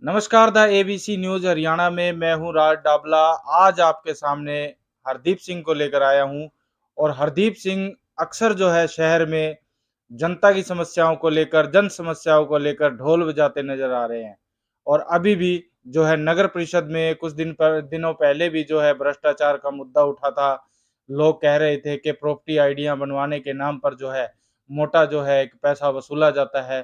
नमस्कार the ABC news Haryana में मैं हूं राज डाबला। आज आपके सामने हरदीप सिंह को लेकर आया हूं और हरदीप सिंह अक्सर जो है शहर में जनता की समस्याओं को लेकर जन समस्याओं को लेकर ढोल बजाते नजर आ रहे हैं। और अभी भी जो है नगर परिषद में कुछ दिनों पहले भी जो है भ्रष्टाचार का मुद्दा उठा था। लोग कह रहे थे कि प्रॉपर्टी आइडिया बनवाने के नाम पर जो है मोटा जो है एक पैसा वसूला जाता है।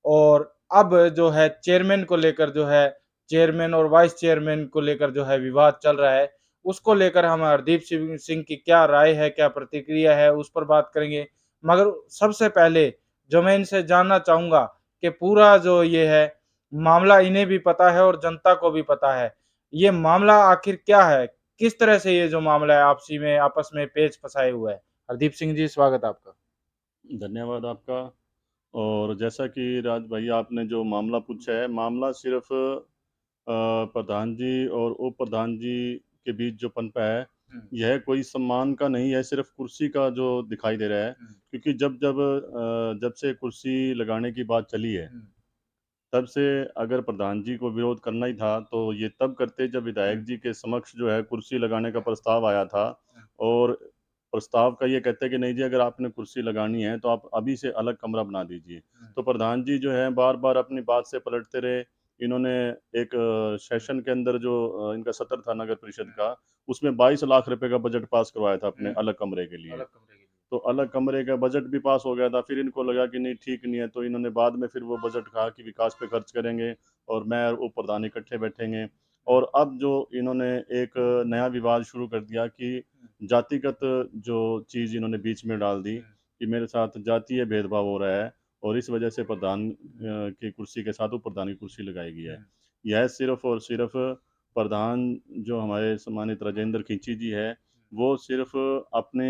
और अब जो है चेयरमैन को लेकर जो है चेयरमैन और वाइस चेयरमैन को लेकर जो है विवाद चल रहा है। उसको लेकर हम हरदीप सिंह सिंह की क्या राय है, क्या प्रतिक्रिया है, उस पर बात करेंगे। मगर सबसे पहले जो मैं इनसे जानना चाहूँगा कि पूरा जो ये है मामला इन्हें भी पता है और जनता को भी पता है। ये मामला आखिर क्या है? किस तरह से ये जो मामला है आपसी में आपस में पेच फँसाए हुआ है? हरदीप सिंह जी, स्वागत है आपका। धन्यवाद आपका। और जैसा कि राज भाई आपने जो मामला पूछा है, मामला सिर्फ प्रधान जी और उप प्रधान जी के बीच जो पनपा है, हुँ, यह कोई सम्मान का नहीं है, सिर्फ कुर्सी का जो दिखाई दे रहा है। हुँ, क्योंकि जब से कुर्सी लगाने की बात चली है, हुँ, तब से अगर प्रधान जी को विरोध करना ही था तो ये तब करते जब हुँ, विधायक जी के समक्ष जो है कुर्सी लगाने का प्रस्ताव आया था। हुँ, और प्रस्ताव का ये कहते हैं कि नहीं जी, अगर आपने कुर्सी लगानी है तो आप अभी से अलग कमरा बना दीजिए। हुँ, तो प्रधान जी जो है बार बार अपनी बात से पलटते रहे। इन्होंने एक हुँ, सेशन के अंदर जो इनका सत्र था नगर परिषद हुँ, का, उसमें 22 लाख रुपए का बजट पास करवाया था अपने हुँ, अलग कमरे के लिए। अलग कमरे के लिए। तो अलग कमरे का बजट भी पास हो गया था। फिर इनको लगा कि नहीं, ठीक नहीं है, तो इन्होंने बाद में फिर वो बजट कहा कि विकास पे खर्च करेंगे और मेयर उप प्रधान इकट्ठे बैठेंगे। हुँ, और अब जो इन्होंने एक नया विवाद शुरू कर दिया कि हुँ, जातिगत जो चीज़ इन्होंने बीच में डाल दी हुँ, कि मेरे साथ जातीय भेदभाव हो रहा है और इस वजह से प्रधान हुँ, की कुर्सी के साथ उप प्रधान की कुर्सी लगाई गई है। हुँ, यह सिर्फ और सिर्फ प्रधान जो हमारे सम्मानित राजेंद्र खींची जी है, वो सिर्फ अपने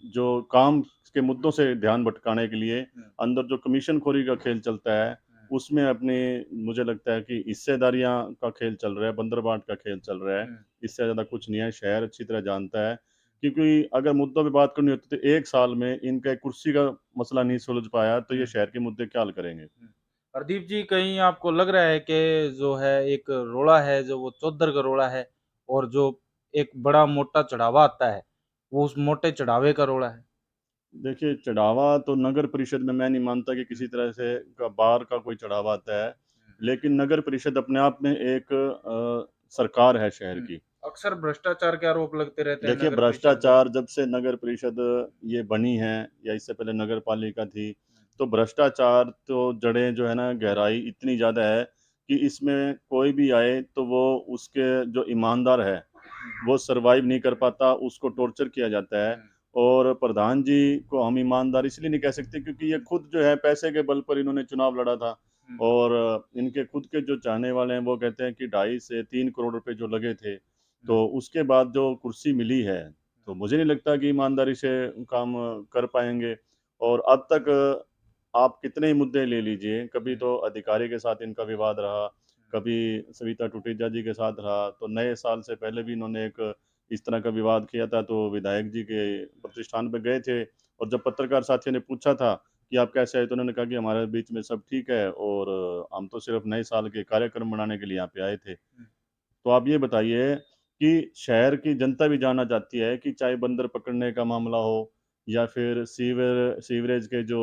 जो काम के मुद्दों से ध्यान भटकाने के लिए हुँ, अंदर जो कमीशनखोरी का खेल चलता है, हुँ, उसमें अपनी, मुझे लगता है कि हिस्सेदारियाँ का खेल चल रहा है, बंदरबाट का खेल चल रहा है। हुँ, इससे ज़्यादा कुछ नहीं है, शहर अच्छी तरह जानता है। क्योंकि अगर मुद्दों पे बात करनी होती तो 1 साल में इनका एक कुर्सी का मसला नहीं सुलझ पाया, तो ये हुँ, शहर के मुद्दे क्या हल करेंगे? हुँ। प्रदीप जी, कहीं आपको लग रहा है कि जो है एक रोड़ा है जो वो चौधर का रोड़ा है और जो एक बड़ा मोटा चढ़ावा आता है, वो उस मोटे चढ़ावे का रोड़ा है? देखिए, चढ़ावा तो नगर परिषद में मैं नहीं मानता कि हुँ, किसी तरह से का बाहर का कोई चढ़ावा आता है। हुँ, लेकिन नगर परिषद अपने आप में एक सरकार है शहर हुँ। की। अक्सर भ्रष्टाचार के आरोप लगते रहते हैं देखिए, नगर परिषद में। भ्रष्टाचार जब से नगर परिषद ये बनी है या इससे पहले नगर पालिका थी, तो भ्रष्टाचार तो जड़ें जो है ना, गहराई इतनी ज़्यादा है कि इसमें कोई भी आए तो वो उसके जो ईमानदार है, हुँ, वो सर्वाइव नहीं कर पाता, उसको टॉर्चर किया जाता है। हुँ, और प्रधान जी को हम ईमानदार इसलिए नहीं कह सकते क्योंकि ये हुँ, खुद जो है पैसे के बल पर इन्होंने चुनाव लड़ा था। हुँ, और इनके खुद के जो चाहने वाले हैं वो कहते हैं कि 2.5 से 3 करोड़ रुपए जो लगे थे, हुँ, तो उसके बाद जो कुर्सी मिली है, तो मुझे नहीं लगता कि ईमानदारी से काम कर पाएँगे। और अब तक आप कितने ही मुद्दे ले लीजिए, कभी हुँ, तो अधिकारी के साथ इनका विवाद रहा, कभी सविता टूटेजा जी के साथ रहा, तो नए साल से पहले भी इन्होंने एक इस तरह का विवाद किया था, तो विधायक जी के प्रतिष्ठान पे गए थे और जब पत्रकार साथियों ने पूछा था कि आप कैसे आए? तो उन्होंने कहा कि हमारे बीच में सब ठीक है और हम तो सिर्फ़ नए साल के कार्यक्रम मनाने के लिए यहाँ पे आए थे। हुँ, तो आप ये बताइए कि शहर की जनता भी जानना चाहती है कि चाहे बंदर पकड़ने का मामला हो या फिर सीवरेज के जो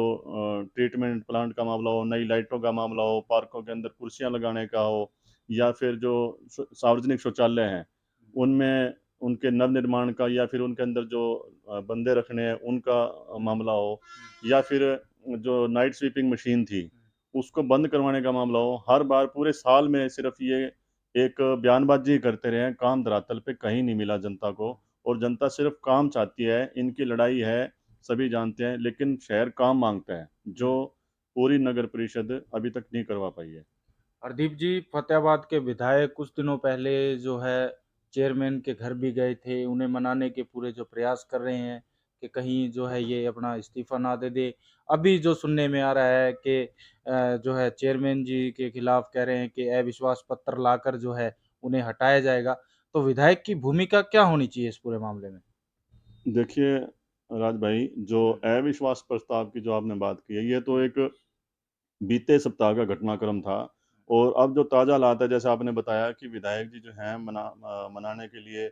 ट्रीटमेंट प्लांट का मामला हो, नई लाइटों का मामला हो, पार्कों के अंदर कुर्सियाँ लगाने का हो या फिर जो सार्वजनिक शौचालय हैं, उनमें उनके नवनिर्माण का या फिर उनके अंदर जो बंदे रखने हैं उनका मामला हो हुँ, या फिर जो नाइट स्वीपिंग मशीन थी, हुँ। उसको बंद करवाने का मामला हो, हर बार पूरे साल में सिर्फ़ ये एक बयानबाज़ी करते रहे हैं, काम धरातल पे कहीं नहीं मिला जनता को। और जनता सिर्फ़ काम चाहती है, इनकी लड़ाई है, सभी जानते हैं, लेकिन शहर काम माँगता है, जो हुँ। पूरी नगर परिषद अभी तक नहीं करवा पाई है। हरदीप जी, फ़तेहाबाद के विधायक कुछ दिनों पहले जो है चेयरमैन के घर भी गए थे, उन्हें मनाने के पूरे जो प्रयास कर रहे हैं कि कहीं जो है ये अपना इस्तीफ़ा ना दे दे। अभी जो सुनने में आ रहा है कि जो है चेयरमैन जी के खिलाफ कह रहे हैं कि अविश्वास पत्र लाकर जो है उन्हें हटाया जाएगा। तो विधायक की भूमिका क्या होनी चाहिए इस पूरे मामले में? देखिए, राज भाई, जो हुँ, अविश्वास प्रस्ताव की जो आपने बात की है, ये तो हुँ, एक बीते सप्ताह का घटनाक्रम था और अब जो ताज़ा हालात है, जैसे आपने बताया कि विधायक जी जो हैं मनाने के लिए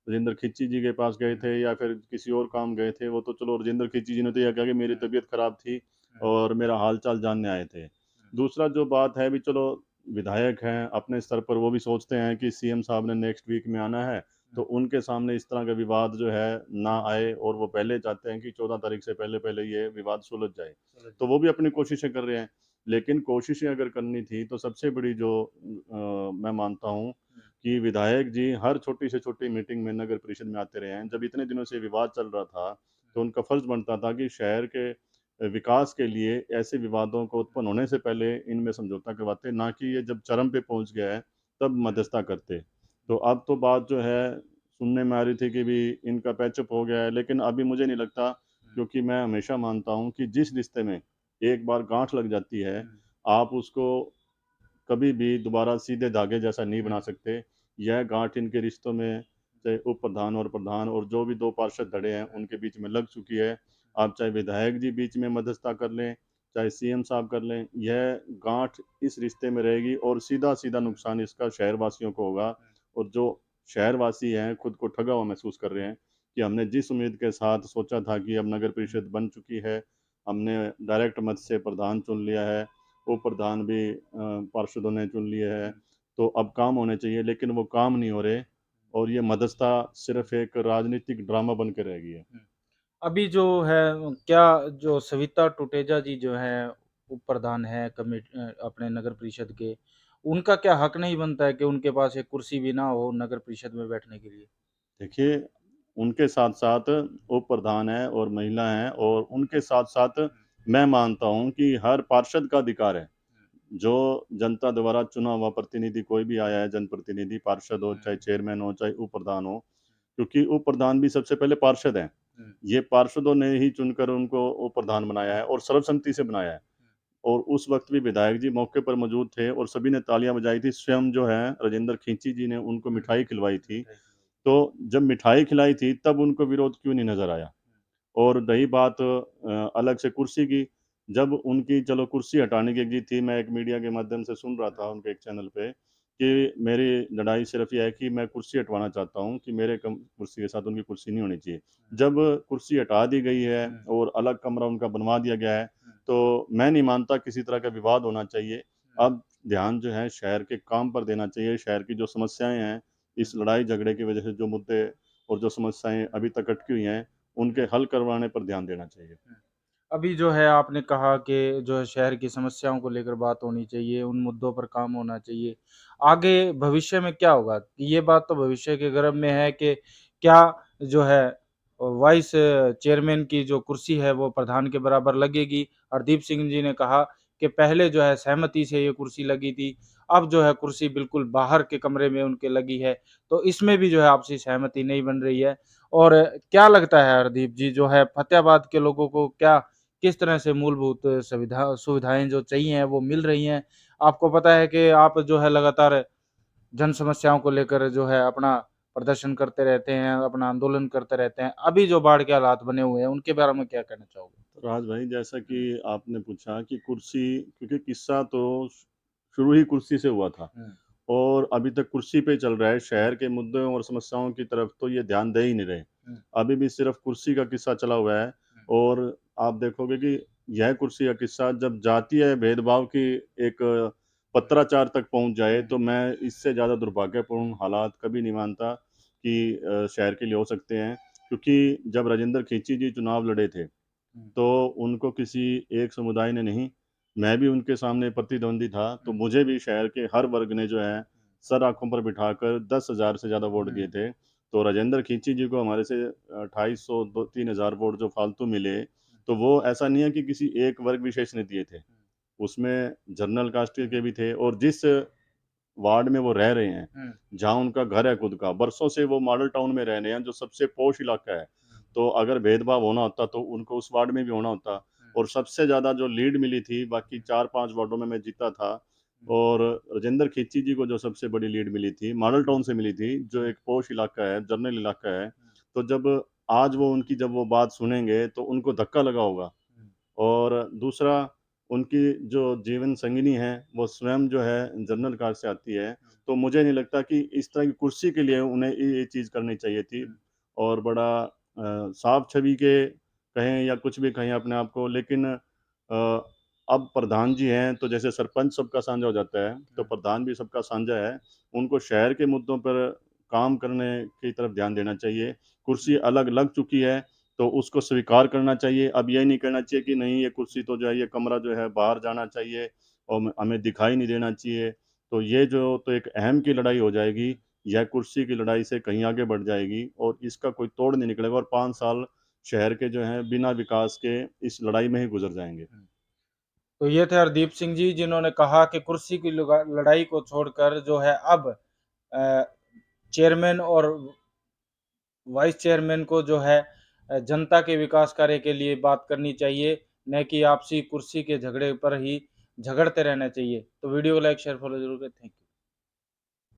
राजेंद्र खिच्ची जी के पास गए थे या फिर किसी और काम गए थे, वो तो चलो राजेंद्र खिच्ची जी ने तो यह कहा कि मेरी तबीयत ख़राब थी और मेरा हाल-चाल जानने आए थे। दूसरा जो बात है, भी चलो विधायक हैं, अपने स्तर पर वो भी सोचते हैं कि सीएम साहब ने नेक्स्ट वीक में आना है, तो उनके सामने इस तरह का विवाद जो है ना आए, और वो पहले चाहते हैं कि 14 तारीख से पहले-पहले ये विवाद सुलझ जाए। तो वो भी अपनी कोशिशें कर रहे हैं। लेकिन कोशिशें अगर करनी थी, तो सबसे बड़ी जो मैं मानता हूँ कि विधायक जी हर छोटी से छोटी मीटिंग में नगर परिषद में आते रहे हैं। जब इतने दिनों से विवाद चल रहा था, तो उनका फ़र्ज़ बनता था कि शहर के विकास के लिए ऐसे विवादों को उत्पन्न होने से पहले इनमें समझौता करवाते, ना कि ये जब चरम पे पहुँच गया है, तब मध्यस्थता करते। तो अब तो बात जो है सुनने में आ रही थी कि भी इनका पैचअप हो गया है, लेकिन अभी मुझे नहीं लगता, क्योंकि मैं हमेशा मानता हूँ कि जिस रिश्ते में एक बार गाँठ लग जाती है, आप उसको कभी भी दोबारा सीधे धागे जैसा नहीं बना सकते। यह गाँठ इनके रिश्तों में, चाहे उप प्रधान और प्रधान और जो भी 2 पार्षद धड़े हैं, उनके बीच में लग चुकी है। आप चाहे विधायक जी बीच में मध्यस्थता कर लें, चाहे सीएम साहब कर लें, यह गाँठ इस रिश्ते में रहेगी और सीधा-सीधा नुकसान इसका शहरवासियों को होगा। और जो शहरवासी हैं, खुद को ठगा हुआ महसूस कर रहे हैं कि हमने जिस उम्मीद के साथ सोचा था कि अब नगर परिषद बन चुकी है, हमने डायरेक्ट मत से प्रधान चुन लिया है, उप-प्रधान भी पार्षदों ने चुन लिए हैं, तो अब काम होने चाहिए, लेकिन वो काम नहीं हो रहे, और ये मध्यस्थता सिर्फ़ एक राजनीतिक ड्रामा बन के रह गई है। अभी जो है क्या जो सविता टुटेजा जी जो हैं उप प्रधान हैं अपने नगर परिषद के, उनका क्या हक नहीं बनता है कि उनके पास एक कुर्सी भी ना हो नगर परिषद में बैठने के लिए? देखिए, उनके साथ-साथ उप-प्रधान हैं और महिला हैं, और उनके साथ-साथ मैं मानता हूँ कि हर पार्षद का अधिकार है। जो जनता द्वारा चुना हुआ प्रतिनिधि कोई भी आया है, जनप्रतिनिधि, पार्षद हो, चाहे चेयरमैन हो, चाहे उप-प्रधान हो, क्योंकि उप-प्रधान भी सबसे पहले पार्षद हैं। ये पार्षदों ने ही चुनकर उनको उप-प्रधान बनाया है और सर्वसम्मति से बनाया है। और उस वक़्त भी विधायक जी मौके पर मौजूद थे और सभी ने तालियाँ बजाई थी। स्वयं जो हैं राजेंद्र खींची जी ने उनको मिठाई खिलवाई थी। तो जब मिठाई खिलाई थी, तब उनको विरोध क्यों नहीं नज़र आया? और रही बात अलग से कुर्सी की, जब उनकी चलो कुर्सी हटाने की एक जीत थी, मैं एक मीडिया के माध्यम से सुन रहा था उनके एक चैनल पे कि मेरी लड़ाई सिर्फ़ ये है कि मैं कुर्सी हटवाना चाहता हूँ कि मेरे कुर्सी के साथ उनकी कुर्सी नहीं होनी चाहिए। जब कुर्सी हटा दी गई है और अलग कमरा उनका बनवा दिया गया है, तो मैं नहीं मानता किसी तरह का विवाद होना चाहिए। अब ध्यान जो है शहर के काम पर देना चाहिए, शहर की जो समस्याएँ हैं, इस लड़ाई-झगड़े की वजह से जो मुद्दे और जो समस्याएँ अभी तक अटकी हुई हैं, उनके हल करवाने पर ध्यान देना चाहिए। अभी जो है आपने कहा कि जो है शहर की समस्याओं को लेकर बात होनी चाहिए, उन मुद्दों पर काम होना चाहिए। आगे भविष्य में क्या होगा? ये बात तो भविष्य के गर्भ में है कि क्या जो है वाइस चेयरमैन की जो कुर्सी है वो प्रधान के बराबर लगेगी। हरदीप सिंह जी ने कहा कि पहले जो है सहमति से ये कुर्सी लगी थी, अब जो है कुर्सी बिल्कुल बाहर के कमरे में उनके लगी है। तो इसमें भी जो है आपसी सहमति नहीं बन रही है। और क्या लगता है हरदीप जी जो है फतेहाबाद के लोगों को क्या किस तरह से मूलभूत सुविधाएँ जो चाहिए हैं वो मिल रही हैं? आपको पता है कि आप जो है लगातार जन समस्याओं को लेकर जो है अपना प्रदर्शन करते रहते हैं, अपना आंदोलन करते रहते हैं। अभी जो बाढ़ के हालात बने हुए हैं, उनके बारे में क्या कहना चाहोगे? तो राज भाई, जैसा हुँ, कि आपने पूछा कि कुर्सी, क्योंकि किस्सा तो शुरू ही कुर्सी से हुआ था हुँ, और अभी तक कुर्सी पे चल रहा है। शहर के मुद्दों और समस्याओं की तरफ तो ये ध्यान दे ही नहीं रहे। हुँ, अभी भी सिर्फ़ कुर्सी का किस्सा चला हुआ है, हुँ, और आप देखोगे कि यह कुर्सी का किस्सा जब जातीय भेदभाव की एक पत्राचार तक पहुँच जाए, हुँ, तो मैं इससे ज़्यादा दुर्भाग्यपूर्ण हालात कभी नहीं मानता कि शहर के लिए हो सकते हैं। क्योंकि जब राजेंद्र खींची जी चुनाव लड़े थे, हुँ, तो उनको किसी एक समुदाय ने नहीं, मैं भी उनके सामने प्रतिद्वंदी था, तो मुझे भी शहर के हर वर्ग ने जो है, सर आँखों पर बिठाकर 10,000 से ज़्यादा वोट दिए हुँ, थे। तो राजेंद्र खींची जी को हमारे से 2,500 दो 3,000 वोट जो फालतू मिले, तो वो ऐसा नहीं है कि किसी एक वर्ग विशेष ने दिए थे। उसमें जनरल कास्ट के भी थे, और जिस वार्ड में वो रह रहे हैं, हुँ, जहाँ उनका घर है खुद का, बरसों से वो मॉडल टाउन में रह रहे हैं, जो सबसे पॉश इलाका है। तो अगर भेदभाव होना होता, तो उनको उस वार्ड में भी होना होता। और सबसे ज़्यादा जो लीड मिली थी, बाकी 4-5 वार्डों में मैं जीता था, और राजेंद्र खींची जी को जो सबसे बड़ी लीड मिली थी, मॉडल टाउन से मिली थी, जो एक पॉश इलाका है, जनरल इलाका है। तो जब आज वो उनकी जब वो बात सुनेंगे, तो उनको धक्का लगा होगा। और दूसरा, उनकी जो जीवन संगिनी है, वो स्वयं जो है जनरल कार से आती है। तो मुझे नहीं लगता कि इस तरह की कुर्सी के लिए उन्हें ये चीज़ करनी चाहिए थी। और बड़ा साफ छवि के कहें या कुछ भी कहें अपने आप को, लेकिन अब प्रधान जी हैं, तो जैसे सरपंच सबका साझा हो जाता है, तो प्रधान भी सबका साझा है। उनको शहर के मुद्दों पर काम करने की तरफ ध्यान देना चाहिए। कुर्सी अलग लग चुकी है, तो उसको स्वीकार करना चाहिए। अब ये नहीं कहना चाहिए कि नहीं, ये कुर्सी तो जो है, ये कमरा जो है बाहर जाना चाहिए और हमें दिखाई नहीं देना चाहिए। तो ये जो तो एक अहम की लड़ाई हो जाएगी, यह कुर्सी की लड़ाई से कहीं आगे बढ़ जाएगी और इसका कोई तोड़ नहीं निकलेगा और 5 साल शहर के जो हैं बिना विकास के इस लड़ाई में ही गुज़र जाएँगे। तो ये थे हरदीप सिंह जी, जिन्होंने कहा कि कुर्सी की लड़ाई को छोड़कर जो है अब चेयरमैन और वाइस चेयरमैन को जो है जनता के विकास कार्य के लिए बात करनी चाहिए, न कि आपसी कुर्सी के झगड़े पर ही झगड़ते रहना चाहिए। तो वीडियो को लाइक शेयर फॉलो जरूर करें। Thank you.